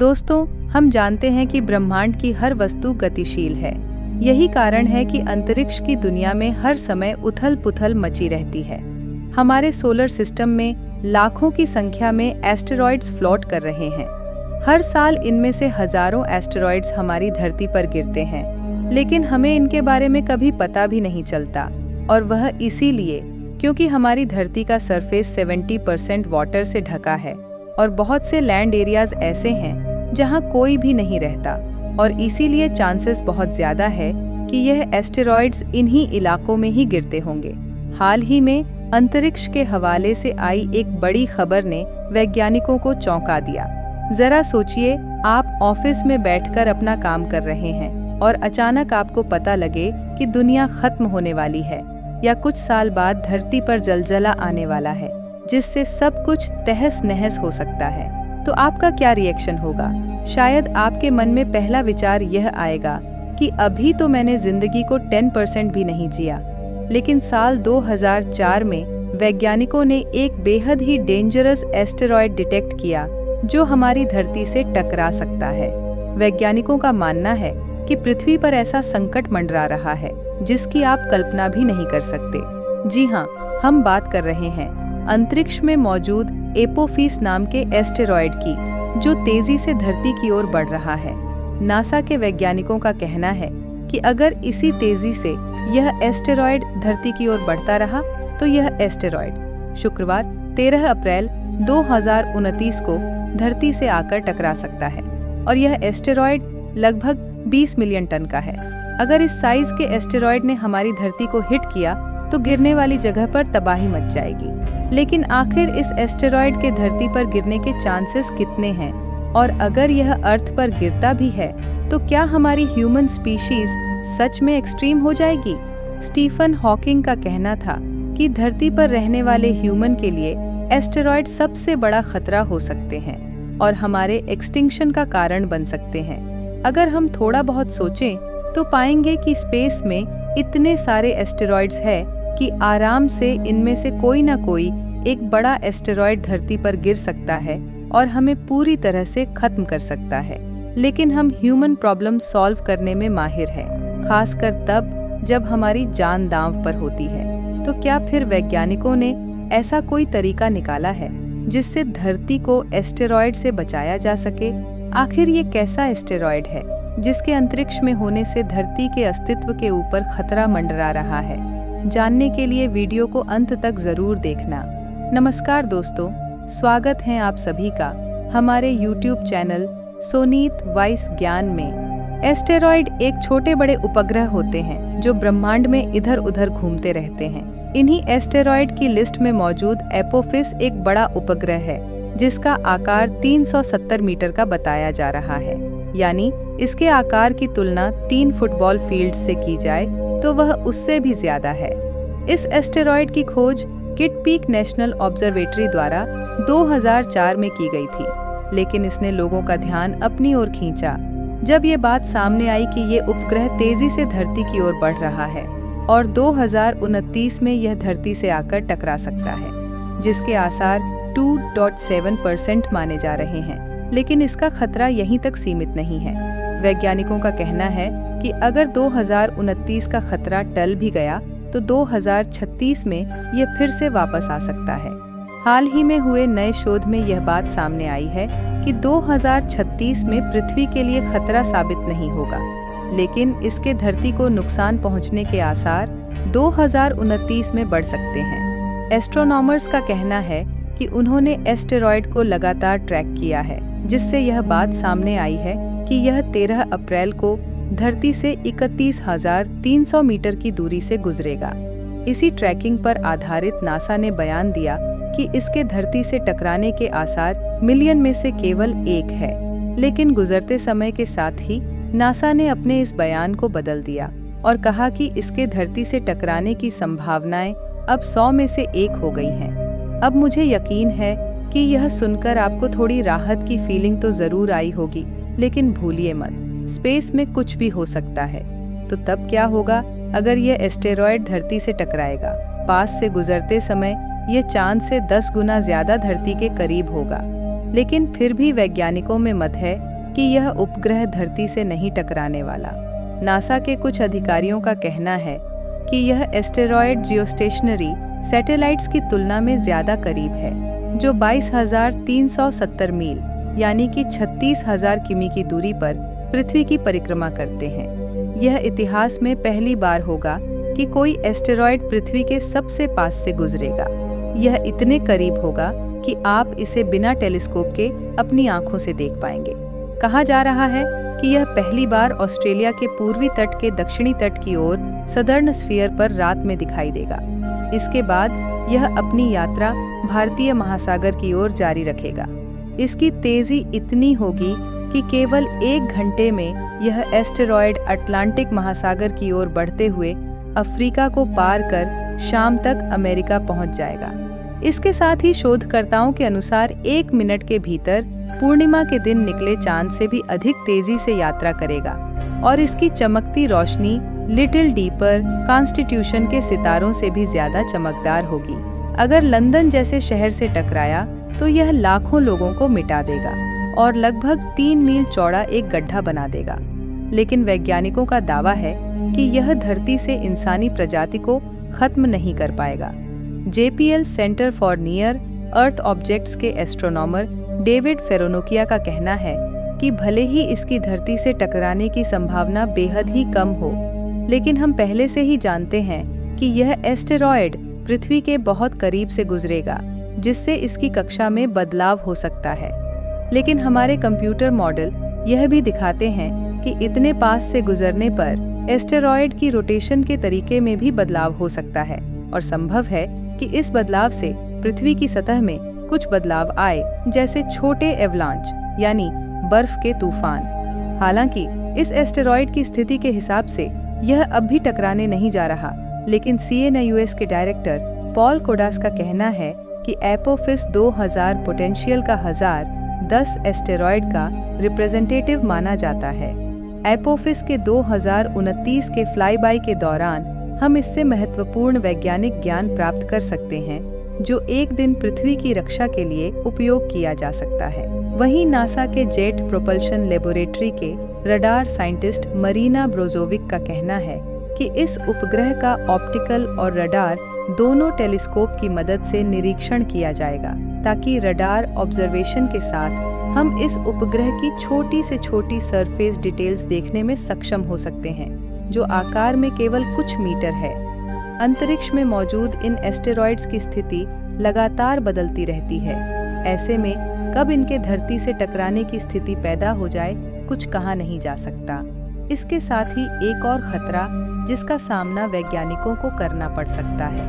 दोस्तों, हम जानते हैं कि ब्रह्मांड की हर वस्तु गतिशील है। यही कारण है कि अंतरिक्ष की दुनिया में हर समय उथल-पुथल मची रहती है। हमारे सोलर सिस्टम में लाखों की संख्या में एस्टेरॉइड्स फ्लोट कर रहे हैं। हर साल इनमें से हजारों एस्टेरॉइड्स हमारी धरती पर गिरते हैं, लेकिन हमें इनके बारे में कभी पता भी नहीं चलता। और वह इसीलिए क्योंकि हमारी धरती का सरफेस 70% वाटर से ढका है और बहुत से लैंड एरियाज ऐसे हैं जहां कोई भी नहीं रहता, और इसीलिए चांसेस बहुत ज्यादा है कि यह एस्टेरॉइड्स इन्हीं इलाकों में ही गिरते होंगे। हाल ही में अंतरिक्ष के हवाले से आई एक बड़ी खबर ने वैज्ञानिकों को चौंका दिया। जरा सोचिए, आप ऑफिस में बैठकर अपना काम कर रहे हैं और अचानक आपको पता लगे कि दुनिया खत्म होने वाली है या कुछ साल बाद धरती पर जलजला आने वाला है, जिससे सब कुछ तहस नहस हो सकता है। तो आपका क्या रिएक्शन होगा? शायद आपके मन में पहला विचार यह आएगा कि अभी तो मैंने जिंदगी को 10% भी नहीं जिया। लेकिन साल 2004 में वैज्ञानिकों ने एक बेहद ही डेंजरस एस्टेरॉयड डिटेक्ट किया जो हमारी धरती से टकरा सकता है। वैज्ञानिकों का मानना है कि पृथ्वी पर ऐसा संकट मंडरा रहा है जिसकी आप कल्पना भी नहीं कर सकते। जी हाँ, हम बात कर रहे हैं अंतरिक्ष में मौजूद एपोफिस नाम के एस्टेरॉयड की, जो तेजी से धरती की ओर बढ़ रहा है। नासा के वैज्ञानिकों का कहना है कि अगर इसी तेजी से यह एस्टेरॉयड धरती की ओर बढ़ता रहा तो यह एस्टेरॉयड शुक्रवार 13 अप्रैल 2029 को धरती से आकर टकरा सकता है, और यह एस्टेरॉयड लगभग 20 मिलियन टन का है। अगर इस साइज के एस्टेरॉयड ने हमारी धरती को हिट किया तो गिरने वाली जगह पर तबाही मच जाएगी। लेकिन आखिर इस एस्टेरॉयड के धरती पर गिरने के चांसेस कितने हैं, और अगर यह अर्थ पर गिरता भी है तो क्या हमारी ह्यूमन स्पीशीज सच में एक्सट्रीम हो जाएगी? स्टीफन हॉकिंग का कहना था कि धरती पर रहने वाले ह्यूमन के लिए एस्टेरॉयड सबसे बड़ा खतरा हो सकते हैं और हमारे एक्सटिंक्शन का कारण बन सकते हैं। अगर हम थोड़ा बहुत सोचें तो पाएंगे कि स्पेस में इतने सारे एस्टेरॉयड्स हैं कि आराम से इनमें से कोई ना कोई एक बड़ा एस्टेरॉयड धरती पर गिर सकता है और हमें पूरी तरह से खत्म कर सकता है। लेकिन हम ह्यूमन प्रॉब्लम सॉल्व करने में माहिर हैं, खासकर तब जब हमारी जान दांव पर होती है। तो क्या फिर वैज्ञानिकों ने ऐसा कोई तरीका निकाला है जिससे धरती को एस्टेरॉयड से बचाया जा सके? आखिर ये कैसा एस्टेरॉयड है जिसके अंतरिक्ष में होने से धरती के अस्तित्व के ऊपर खतरा मंडरा रहा है? जानने के लिए वीडियो को अंत तक जरूर देखना। नमस्कार दोस्तों, स्वागत है आप सभी का हमारे YouTube चैनल सोनीत वाइस ज्ञान में। एस्टेरॉयड एक छोटे बड़े उपग्रह होते हैं जो ब्रह्मांड में इधर उधर घूमते रहते हैं। इन्हीं एस्टेरॉयड की लिस्ट में मौजूद एपोफिस एक बड़ा उपग्रह है जिसका आकार 370 मीटर का बताया जा रहा है। यानी इसके आकार की तुलना 3 फुटबॉल फील्ड से की जाए तो वह उससे भी ज्यादा है। इस एस्टेरॉयड की खोज किट पीक नेशनल ऑब्जर्वेटरी द्वारा 2004 में की गई थी, लेकिन इसने लोगों का ध्यान अपनी ओर खींचा जब ये बात सामने आई कि ये उपग्रह तेजी से धरती की ओर बढ़ रहा है और 2029 में यह धरती से आकर टकरा सकता है, जिसके आसार 2.7% माने जा रहे हैं। लेकिन इसका खतरा यहीं तक सीमित नहीं है। वैज्ञानिकों का कहना है कि अगर 2029 का खतरा टल भी गया तो 2036 में यह फिर से वापस आ सकता है। हाल ही में हुए नए शोध में यह बात सामने आई है कि 2036 में पृथ्वी के लिए खतरा साबित नहीं होगा, लेकिन इसके धरती को नुकसान पहुंचने के आसार 2029 में बढ़ सकते हैं। एस्ट्रोनॉमर्स का कहना है कि उन्होंने एस्टेरॉयड को लगातार ट्रैक किया है, जिससे यह बात सामने आई है कि यह 13 अप्रैल को धरती से 31,300 मीटर की दूरी से गुजरेगा। इसी ट्रैकिंग पर आधारित नासा ने बयान दिया कि इसके धरती से टकराने के आसार मिलियन में से केवल 1 है। लेकिन गुजरते समय के साथ ही नासा ने अपने इस बयान को बदल दिया और कहा कि इसके धरती से टकराने की संभावनाएं अब 100 में से 1 हो गई हैं। अब मुझे यकीन है कि यह सुनकर आपको थोड़ी राहत की फीलिंग तो जरूर आई होगी, लेकिन भूलिए मत, स्पेस में कुछ भी हो सकता है। तो तब क्या होगा अगर यह एस्टेरॉयड धरती से टकराएगा? पास से गुजरते समय यह चांद से 10 गुना ज्यादा धरती के करीब होगा। लेकिन फिर भी वैज्ञानिकों में मत है कि यह उपग्रह धरती से नहीं टकराने वाला। नासा के कुछ अधिकारियों का कहना है कि यह एस्टेरॉयड जियोस्टेशनरी सैटेलाइट्स की तुलना में ज़्यादा करीब है, जो 22,370 मील यानी कि 36,000 किमी की दूरी पर पृथ्वी की परिक्रमा करते हैं। यह इतिहास में पहली बार होगा कि कोई एस्टेरॉयड पृथ्वी के सबसे पास से गुजरेगा। यह इतने करीब होगा कि आप इसे बिना टेलीस्कोप के अपनी आंखों से देख पाएंगे। कहा जा रहा है कि यह पहली बार ऑस्ट्रेलिया के पूर्वी तट के दक्षिणी तट की ओर सदर्न स्फीयर पर रात में दिखाई देगा। इसके बाद यह अपनी यात्रा भारतीय महासागर की ओर जारी रखेगा। इसकी तेजी इतनी होगी कि केवल 1 घंटे में यह एस्टेरॉयड अटलांटिक महासागर की ओर बढ़ते हुए अफ्रीका को पार कर शाम तक अमेरिका पहुंच जाएगा। इसके साथ ही शोधकर्ताओं के अनुसार 1 मिनट के भीतर पूर्णिमा के दिन निकले चांद से भी अधिक तेजी से यात्रा करेगा और इसकी चमकती रोशनी लिटिल डीपर कॉन्स्टिट्यूशन के सितारों से भी ज्यादा चमकदार होगी। अगर लंदन जैसे शहर से टकराया तो यह लाखों लोगों को मिटा देगा और लगभग 3 मील चौड़ा एक गड्ढा बना देगा। लेकिन वैज्ञानिकों का दावा है कि यह धरती से इंसानी प्रजाति को खत्म नहीं कर पाएगा। JPL centre for near earth objects के एस्ट्रोनॉमर डेविड फेरोनोकिया का कहना है कि भले ही इसकी धरती से टकराने की संभावना बेहद ही कम हो, लेकिन हम पहले से ही जानते हैं कि यह एस्टेरॉयड पृथ्वी के बहुत करीब से गुजरेगा, जिससे इसकी कक्षा में बदलाव हो सकता है। लेकिन हमारे कंप्यूटर मॉडल यह भी दिखाते हैं कि इतने पास से गुजरने पर एस्टेरॉयड की रोटेशन के तरीके में भी बदलाव हो सकता है और संभव है कि इस बदलाव से पृथ्वी की सतह में कुछ बदलाव आए, जैसे छोटे एवलांच यानी बर्फ के तूफान। हालांकि इस एस्टेरॉयड की स्थिति के हिसाब से यह अब भी टकराने नहीं जा रहा, लेकिन CNIUS के डायरेक्टर पॉल कोडास का कहना है कि एपोफिस 2000 पोटेंशियल का 1010 एस्टेरॉयड का रिप्रेजेंटेटिव माना जाता है। एपोफिस के 2029 के फ्लाईबाई के दौरान हम इससे महत्वपूर्ण वैज्ञानिक ज्ञान प्राप्त कर सकते हैं, जो एक दिन पृथ्वी की रक्षा के लिए उपयोग किया जा सकता है। वहीं नासा के जेट प्रोपल्शन लेबोरेटरी के रडार साइंटिस्ट मरीना ब्रोजोविक का कहना है कि इस उपग्रह का ऑप्टिकल और रडार दोनों टेलीस्कोप की मदद से निरीक्षण किया जाएगा, ताकि रडार ऑब्जर्वेशन के साथ हम इस उपग्रह की छोटी से छोटी सरफेस डिटेल्स देखने में सक्षम हो सकते हैं, जो आकार में केवल कुछ मीटर है। अंतरिक्ष में मौजूद इन एस्टेरॉयड्स की स्थिति लगातार बदलती रहती है। ऐसे में कब इनके धरती से टकराने की स्थिति पैदा हो जाए, कुछ कहा नहीं जा सकता। इसके साथ ही एक और खतरा जिसका सामना वैज्ञानिकों को करना पड़ सकता है,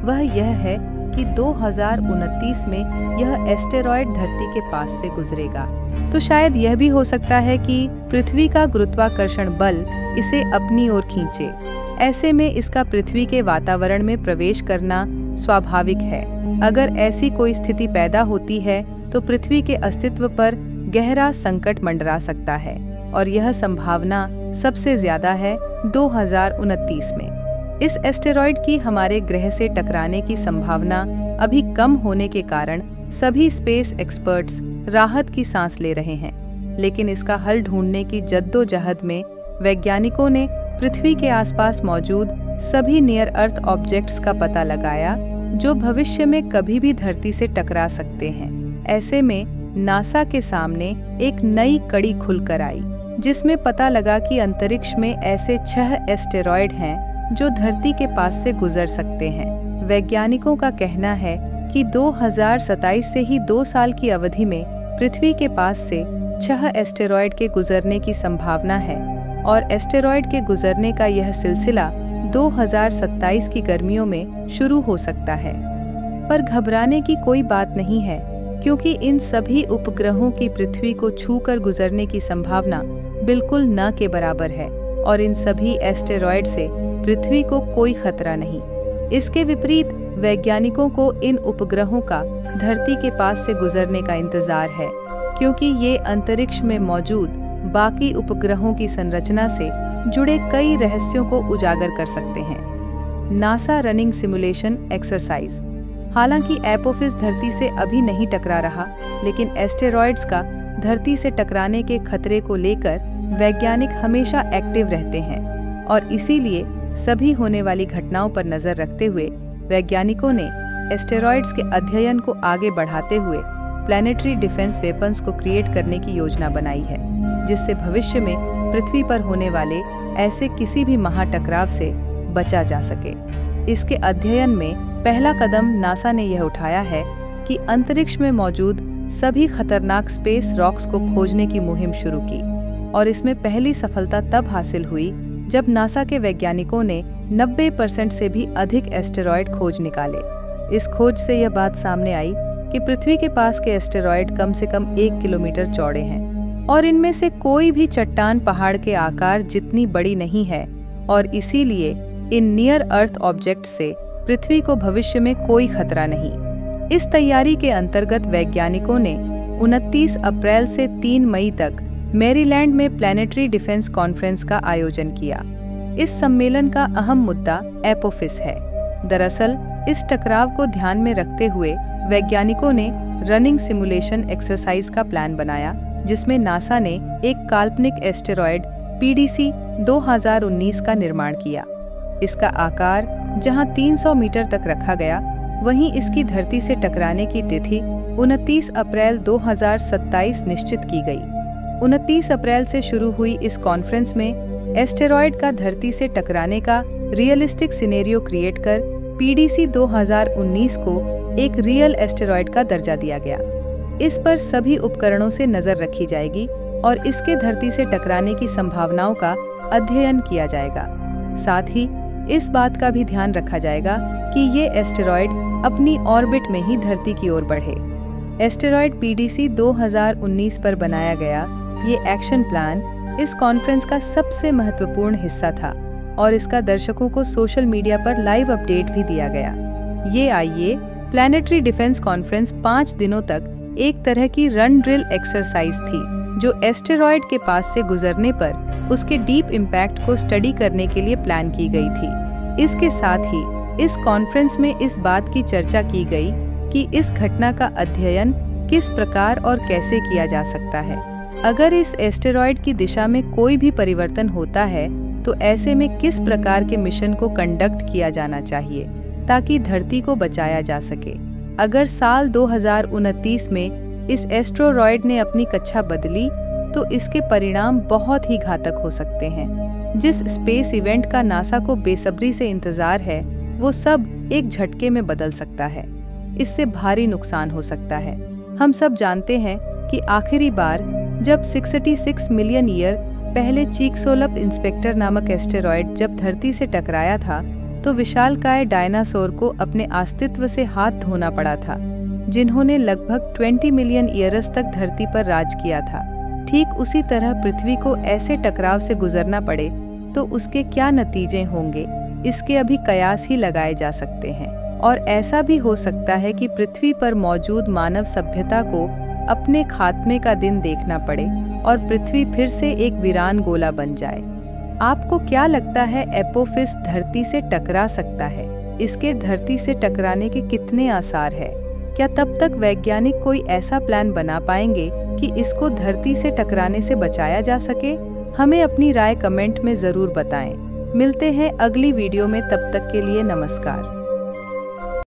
वह यह है कि 2029 में यह एस्टेरॉयड धरती के पास से गुजरेगा। तो शायद यह भी हो सकता है कि पृथ्वी का गुरुत्वाकर्षण बल इसे अपनी ओर खींचे। ऐसे में इसका पृथ्वी के वातावरण में प्रवेश करना स्वाभाविक है। अगर ऐसी कोई स्थिति पैदा होती है तो पृथ्वी के अस्तित्व पर गहरा संकट मंडरा सकता है, और यह संभावना सबसे ज्यादा है 2029 में। इस एस्टेरॉयड की हमारे ग्रह से टकराने की संभावना अभी कम होने के कारण सभी स्पेस एक्सपर्ट्स राहत की सांस ले रहे हैं, लेकिन इसका हल ढूंढने की जद्दोजहद में वैज्ञानिकों ने पृथ्वी के आसपास मौजूद सभी नियर अर्थ ऑब्जेक्ट्स का पता लगाया जो भविष्य में कभी भी धरती से टकरा सकते हैं। ऐसे में नासा के सामने एक नई कड़ी खुलकर आई, जिसमें पता लगा कि अंतरिक्ष में ऐसे 6 एस्टेरॉयड हैं जो धरती के पास से गुजर सकते हैं। वैज्ञानिकों का कहना है कि 2027 से ही 2 साल की अवधि में पृथ्वी के पास से 6 एस्टेरॉयड के गुजरने की संभावना है, और एस्टेरॉयड के गुजरने का यह सिलसिला 2027 की गर्मियों में शुरू हो सकता है। पर घबराने की कोई बात नहीं है, क्योंकि इन सभी उपग्रहों की पृथ्वी को छूकर गुजरने की संभावना बिल्कुल न के बराबर है, और इन सभी एस्टेरॉयड से पृथ्वी को कोई खतरा नहीं। इसके विपरीत वैज्ञानिकों को इन उपग्रहों का धरती के पास से गुजरने का इंतजार है, क्योंकि ये अंतरिक्ष में मौजूद बाकी उपग्रहों की संरचना से जुड़े कई रहस्यों को उजागर कर सकते हैं। NASA running simulation exercise. हालांकि एपोफिस धरती से अभी नहीं टकरा रहा, लेकिन एस्टेरॉयड्स का धरती से टकराने के खतरे को लेकर वैज्ञानिक हमेशा एक्टिव रहते हैं और इसीलिए सभी होने वाली घटनाओं पर नजर रखते हुए वैज्ञानिकों ने एस्टेरॉयड्स के अध्ययन को आगे बढ़ाते हुए प्लैनेटरी डिफेंस वेपन्स को क्रिएट करने की योजना बनाई है, जिससे भविष्य में पृथ्वी पर होने वाले ऐसे किसी भी महाटकराव से बचा जा सके। इसके अध्ययन में पहला कदम नासा ने यह उठाया है कि अंतरिक्ष में मौजूद सभी खतरनाक स्पेस रॉक्स को खोजने की मुहिम शुरू की और इसमें पहली सफलता तब हासिल हुई जब नासा के वैज्ञानिकों ने 90% से भी अधिक एस्टेरॉयड खोज निकाले। इस खोज से यह बात सामने आई कि पृथ्वी के पास के एस्टेरॉयड कम से कम 1 किलोमीटर चौड़े हैं और इनमें से कोई भी चट्टान पहाड़ के आकार जितनी बड़ी नहीं है और इसीलिए इन नियर अर्थ ऑब्जेक्ट से पृथ्वी को भविष्य में कोई खतरा नहीं। इस तैयारी के अंतर्गत वैज्ञानिकों ने 29 अप्रैल से 3 मई तक मैरीलैंड में प्लैनेटरी डिफेंस कॉन्फ्रेंस का आयोजन किया। इस सम्मेलन का अहम मुद्दा एपोफिस है। दरअसल इस टकराव को ध्यान में रखते हुए वैज्ञानिकों ने रनिंग सिमुलेशन एक्सरसाइज का प्लान बनाया, जिसमें नासा ने एक काल्पनिक एस्टेरॉयड PDC 2019 का निर्माण किया। इसका आकार जहां 300 मीटर तक रखा गया, वहीं इसकी धरती से टकराने की तिथि 29 अप्रैल 2027 निश्चित की गई। 29 अप्रैल से शुरू हुई इस कॉन्फ्रेंस में एस्टेरॉयड का धरती से टकराने का रियलिस्टिक सिनेरियो क्रिएट कर PDC 2019 को एक रियल एस्टेरॉयड का दर्जा दिया गया। इस पर सभी उपकरणों से नजर रखी जाएगी और इसके धरती से टकराने की संभावनाओं का अध्ययन किया जाएगा। साथ ही इस बात का भी ध्यान रखा जाएगा कि ये एस्टेरॉयड अपनी ऑर्बिट में ही धरती की ओर बढ़े। एस्टेरॉयड PDC 2019 पर बनाया गया ये एक्शन प्लान इस कॉन्फ्रेंस का सबसे महत्वपूर्ण हिस्सा था और इसका दर्शकों को सोशल मीडिया पर लाइव अपडेट भी दिया गया। ये आईए प्लैनेटरी डिफेंस कॉन्फ्रेंस 5 दिनों तक एक तरह की रन ड्रिल एक्सरसाइज थी, जो एस्टेरॉयड के पास से गुजरने पर उसके डीप इम्पैक्ट को स्टडी करने के लिए प्लान की गई थी। इसके साथ ही इस कॉन्फ्रेंस में इस बात की चर्चा की गई कि इस घटना का अध्ययन किस प्रकार और कैसे किया जा सकता है। अगर इस एस्टेरॉयड की दिशा में कोई भी परिवर्तन होता है तो ऐसे में किस प्रकार के मिशन को कंडक्ट किया जाना चाहिए ताकि धरती को बचाया जा सके। अगर साल 2029 में इस एस्टेरॉयड ने अपनी कक्षा बदली तो इसके परिणाम बहुत ही घातक हो सकते हैं। जिस स्पेस इवेंट का नासा को बेसब्री से इंतजार है, वो सब एक झटके में बदल सकता है। इससे भारी नुकसान हो सकता है। हम सब जानते हैं कि आखिरी बार जब 66 मिलियन ईयर पहले चीकसोलप इंस्पेक्टर नामक एस्टेरॉयड जब धरती से टकराया था, तो विशालकाय डायनासोर को अपने अस्तित्व से हाथ धोना पड़ा था, जिन्होंने लगभग 20 मिलियन ईयर्स तक धरती पर राज किया था। ठीक उसी तरह पृथ्वी को ऐसे टकराव से गुजरना पड़े तो उसके क्या नतीजे होंगे, इसके अभी कयास ही लगाए जा सकते हैं। और ऐसा भी हो सकता है कि पृथ्वी पर मौजूद मानव सभ्यता को अपने खात्मे का दिन देखना पड़े और पृथ्वी फिर से एक वीरान गोला बन जाए। आपको क्या लगता है, एपोफिस धरती से टकरा सकता है? इसके धरती से टकराने के कितने आसार है? क्या तब तक वैज्ञानिक कोई ऐसा प्लान बना पाएंगे कि इसको धरती से टकराने से बचाया जा सके? हमें अपनी राय कमेंट में जरूर बताएं। मिलते हैं अगली वीडियो में, तब तक के लिए नमस्कार।